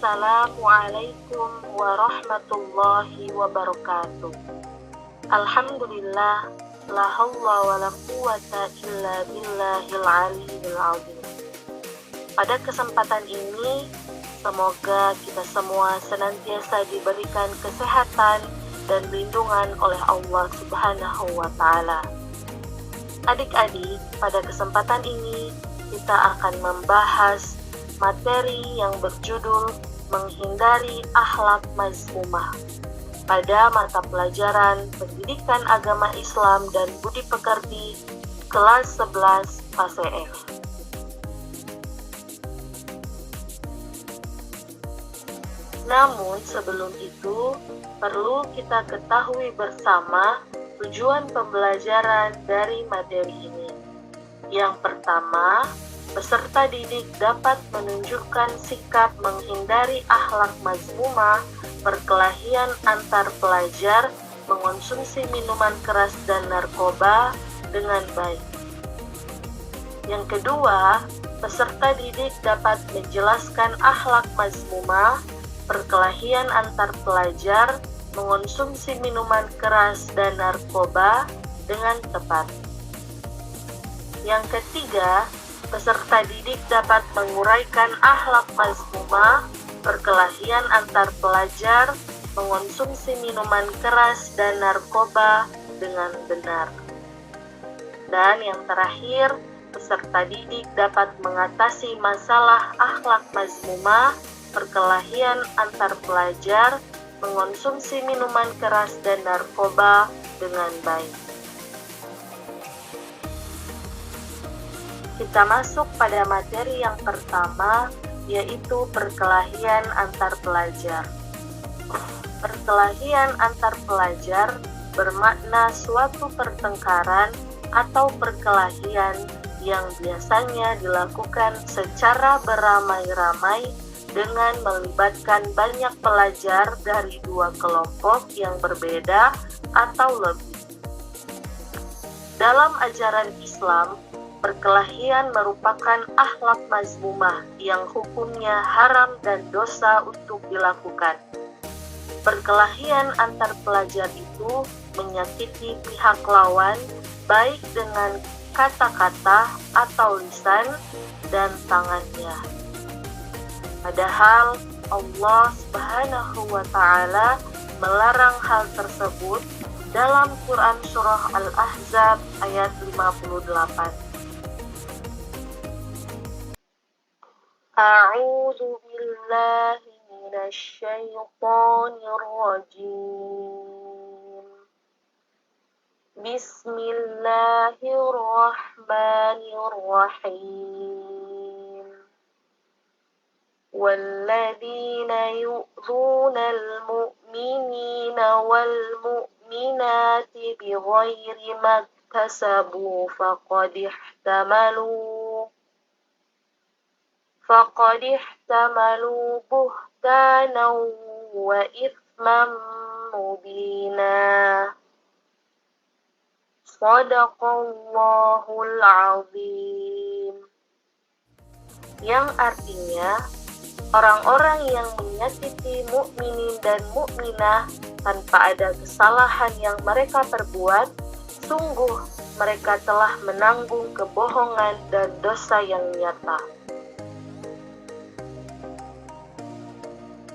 Assalamualaikum warahmatullahi wabarakatuh. Alhamdulillah, la haula wa la quwata illa billahil aliyyil azim. Pada kesempatan ini, semoga kita semua senantiasa diberikan kesehatan dan lindungan oleh Allah Subhanahu wa Ta'ala. Adik-adik, pada kesempatan ini kita akan membahas materi yang berjudul menghindari akhlak mazmumah pada mata pelajaran Pendidikan Agama Islam dan Budi Pekerti kelas 11 fase F. Namun sebelum itu, perlu kita ketahui bersama tujuan pembelajaran dari materi ini. Yang pertama, peserta didik dapat menunjukkan sikap menghindari akhlak mazmumah, perkelahian antar pelajar, mengonsumsi minuman keras dan narkoba dengan baik. Yang kedua, peserta didik dapat menjelaskan akhlak mazmumah, perkelahian antar pelajar, mengonsumsi minuman keras dan narkoba dengan tepat. Yang ketiga, peserta didik dapat menguraikan akhlak mazmumah, perkelahian antar pelajar, mengonsumsi minuman keras dan narkoba dengan benar. Dan yang terakhir, peserta didik dapat mengatasi masalah akhlak mazmumah, perkelahian antar pelajar, mengonsumsi minuman keras dan narkoba dengan baik. Kita masuk pada materi yang pertama, yaitu perkelahian antar pelajar. Perkelahian antar pelajar bermakna suatu pertengkaran atau perkelahian yang biasanya dilakukan secara beramai-ramai dengan melibatkan banyak pelajar dari dua kelompok yang berbeda atau lebih. Dalam ajaran Islam, perkelahian merupakan akhlak mazmumah yang hukumnya haram dan dosa untuk dilakukan. Perkelahian antar pelajar itu menyakiti pihak lawan baik dengan kata-kata atau lisan dan tangannya. Padahal Allah Subhanahu wa Ta'ala melarang hal tersebut dalam Quran Surah Al-Ahzab ayat 58. A'udzu billahi minasy syaithanir rajim. Bismillahirrahmanirrahim. Walladzina yu'dzunal mu'minina wal mu'minati bighairi maktasabu faqad ihtamalu buhtanan wa ithman mubina. Shadaqallahul azim. Yang artinya, orang-orang yang menyakiti mukminin dan mukminah tanpa ada kesalahan yang mereka perbuat, sungguh mereka telah menanggung kebohongan dan dosa yang nyata.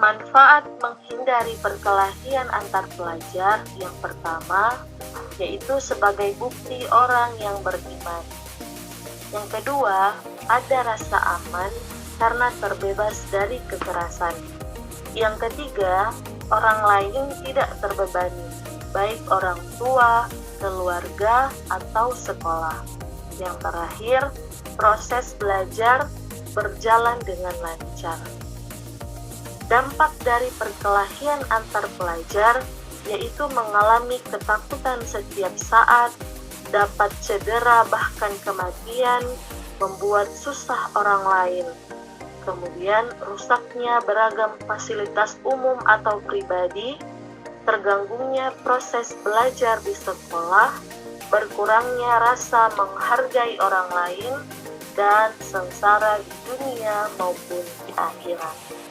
Manfaat menghindari perkelahian antar pelajar yang pertama, yaitu sebagai bukti orang yang beriman. Yang kedua, ada rasa aman karena terbebas dari kekerasan. Yang ketiga, orang lain tidak terbebani, baik orang tua, keluarga, atau sekolah. Yang terakhir, proses belajar berjalan dengan lancar. Dampak dari perkelahian antar pelajar yaitu mengalami ketakutan setiap saat, dapat cedera bahkan kematian, membuat susah orang lain. Kemudian rusaknya beragam fasilitas umum atau pribadi, terganggunya proses belajar di sekolah, berkurangnya rasa menghargai orang lain, dan sengsara di dunia maupun di akhirat.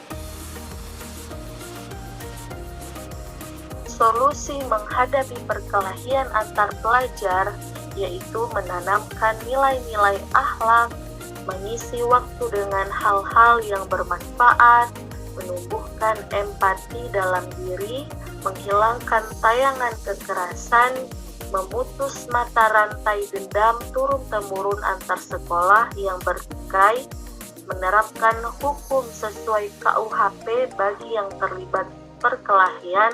Solusi menghadapi perkelahian antar pelajar yaitu menanamkan nilai-nilai akhlak, mengisi waktu dengan hal-hal yang bermanfaat, menumbuhkan empati dalam diri, menghilangkan tayangan kekerasan, memutus mata rantai dendam turun-temurun antar sekolah yang bertikai, menerapkan hukum sesuai KUHP bagi yang terlibat perkelahian,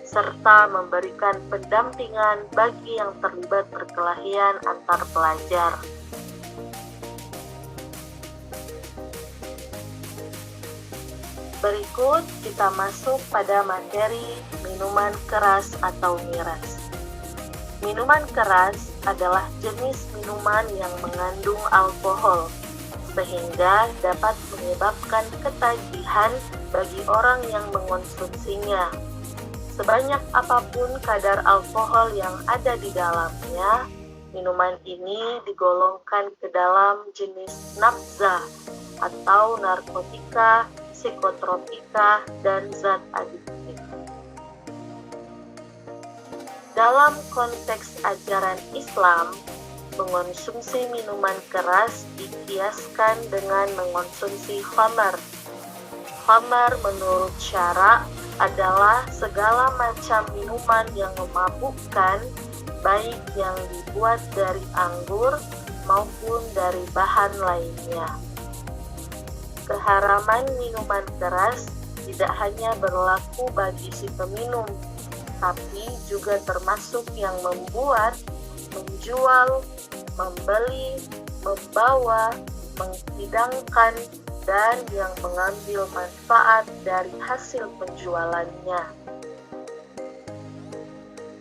serta memberikan pendampingan bagi yang terlibat perkelahian antar pelajar. Berikut kita masuk pada materi minuman keras atau miras. Minuman keras adalah jenis minuman yang mengandung alkohol, sehingga dapat menyebabkan ketagihan bagi orang yang mengonsumsinya. Sebanyak apapun kadar alkohol yang ada di dalamnya, minuman ini digolongkan ke dalam jenis nabzah atau narkotika, psikotropika, dan zat adiktif. Dalam konteks ajaran Islam, mengonsumsi minuman keras dikiaskan dengan mengonsumsi khamar. Khamar menurut syara adalah segala macam minuman yang memabukkan, baik yang dibuat dari anggur maupun dari bahan lainnya. Keharaman minuman keras tidak hanya berlaku bagi si peminum, tapi juga termasuk yang membuat, menjual, membeli, membawa, menghidangkan, dan yang mengambil manfaat dari hasil penjualannya.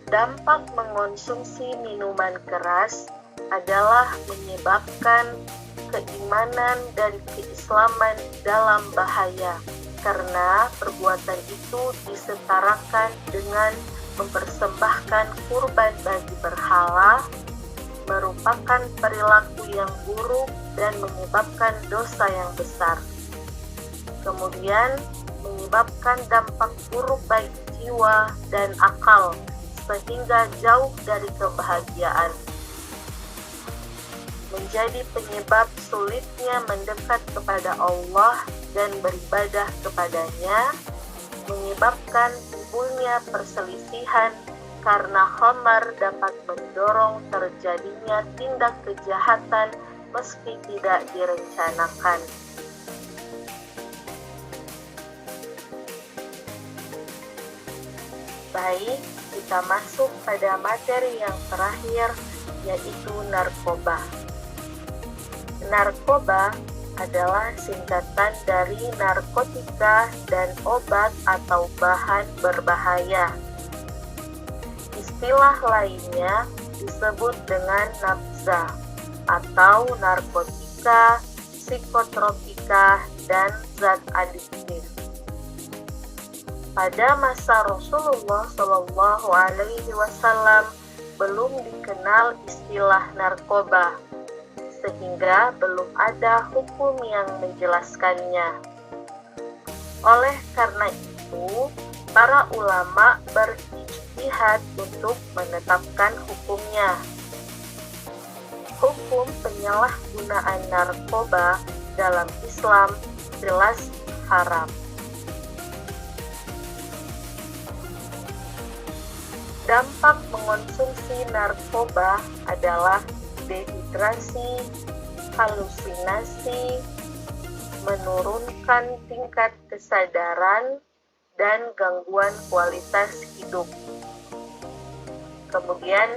Dampak mengonsumsi minuman keras adalah menyebabkan keimanan dan keislaman dalam bahaya, karena perbuatan itu disetarakan dengan mempersembahkan kurban bagi berhala, merupakan perilaku yang buruk dan menyebabkan dosa yang besar. Kemudian menyebabkan dampak buruk bagi jiwa dan akal, sehingga jauh dari kebahagiaan. Menjadi penyebab sulitnya mendekat kepada Allah dan beribadah kepadanya, menyebabkan timbulnya perselisihan karena khamar dapat mendorong terjadinya tindak kejahatan meski tidak direncanakan. Baik, kita masuk pada materi yang terakhir, yaitu narkoba. Narkoba adalah singkatan dari narkotika dan obat atau bahan berbahaya. Istilah lainnya disebut dengan nabzah atau narkotika, psikotropika, dan zat adiktif. Pada masa Rasulullah SAW belum dikenal istilah narkoba, sehingga belum ada hukum yang menjelaskannya. Oleh karena itu, para ulama berijtihad untuk menetapkan hukumnya. Hukum penyalahgunaan narkoba dalam Islam jelas haram. Dampak mengonsumsi narkoba adalah dehidrasi, halusinasi, menurunkan tingkat kesadaran, dan gangguan kualitas hidup. Kemudian,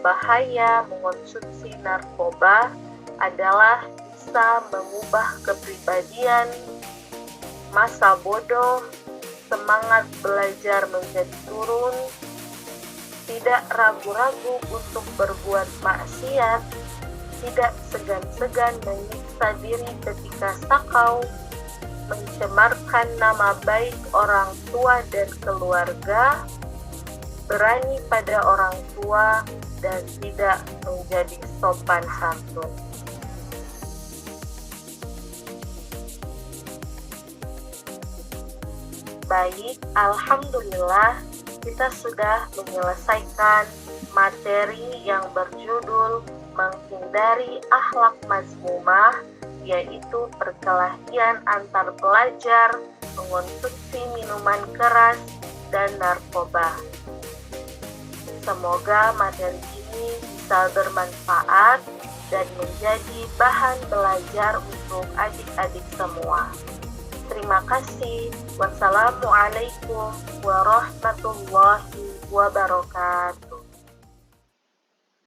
bahaya mengonsumsi narkoba adalah bisa mengubah kepribadian, masa bodoh, semangat belajar menjadi turun, tidak ragu-ragu untuk berbuat maksiat, tidak segan-segan menyiksa diri ketika sakau, mencemarkan nama baik orang tua dan keluarga, berani pada orang tua, dan tidak menjadi sopan santun. Baik, alhamdulillah kita sudah menyelesaikan materi yang berjudul menghindari akhlak mazmumah, yaitu perkelahian antar pelajar, mengonsumsi minuman keras, dan narkoba. Semoga materi ini bisa bermanfaat dan menjadi bahan belajar untuk adik-adik semua. Terima kasih. Wassalamualaikum warahmatullahi wabarakatuh.